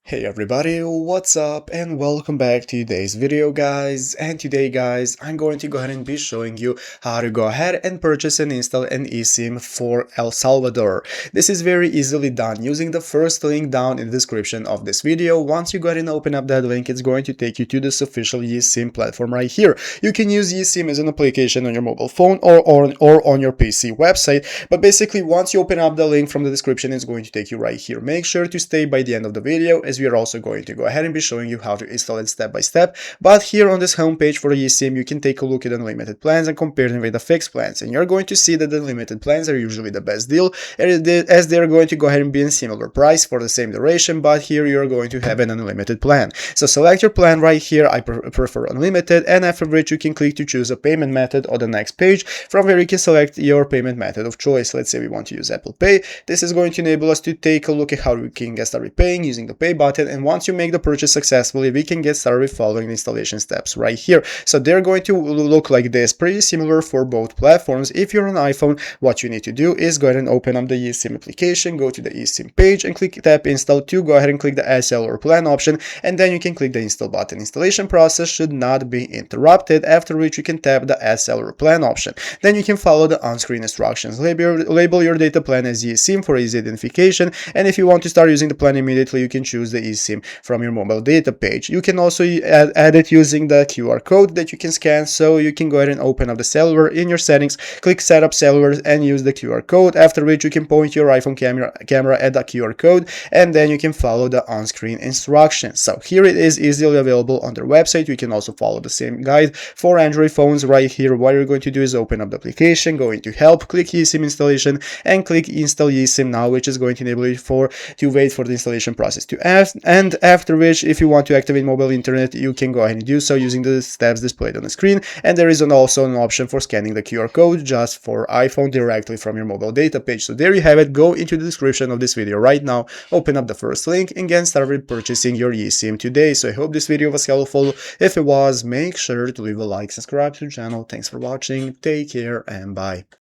Hey everybody, what's up and welcome back to today's video guys. And today guys, I'm going to go ahead and be showing you how to go ahead and purchase and install an eSIM for El Salvador. This is very easily done using the first link down in the description of this video. Once you go ahead and open up that link, it's going to take you to this official eSIM platform right here. You can use eSIM as an application on your mobile phone or on your PC website, but basically once you open up the link from the description, it's going to take you right here. Make sure to stay by the end of the video, as we are also going to go ahead and be showing you how to install it step by step. But here on this homepage for eSIM, you can take a look at unlimited plans and compare them with the fixed plans, and you're going to see that the unlimited plans are usually the best deal, as they're going to go ahead and be in similar price for the same duration, but here you're going to have an unlimited plan. So select your plan right here. I prefer unlimited, and after which you can click to choose a payment method on the next page, from where you can select your payment method of choice. Let's say we want to use Apple Pay. This is going to enable us to take a look at how we can get started paying using the pay button, and once you make the purchase successfully, we can get started with following the installation steps right here. So they're going to look like this, pretty similar for both platforms. If you're on iPhone, what you need to do is go ahead and open up the eSIM application, go to the eSIM page and click tap install to go ahead and click the SL or plan option, and then you can click the install button. Installation process should not be interrupted, after which you can tap the SL or plan option. Then you can follow the on-screen instructions. Label your data plan as eSIM for easy identification, and if you want to start using the plan immediately, you can choose the eSIM from your mobile data page. You can also add it using the QR code that you can scan, so you can go ahead and open up the cellular in your settings, click setup cellular and use the QR code, after which you can point your iPhone camera at the QR code, and then you can follow the on-screen instructions. So here it is easily available on their website. You can also follow the same guide for Android phones right here. What you're going to do is open up the application, go into help, click eSIM installation, and click install eSIM now, which is going to enable you to wait for the installation process to end, and after which, if you want to activate mobile internet, you can go ahead and do so using the steps displayed on the screen. And there is also an option for scanning the QR code just for iPhone directly from your mobile data page. So there you have it. Go into the description of this video right now, open up the first link, and get started purchasing your eSIM today. So I hope this video was helpful. If it was, make sure to leave a like, subscribe to the channel. Thanks for watching, take care, and bye.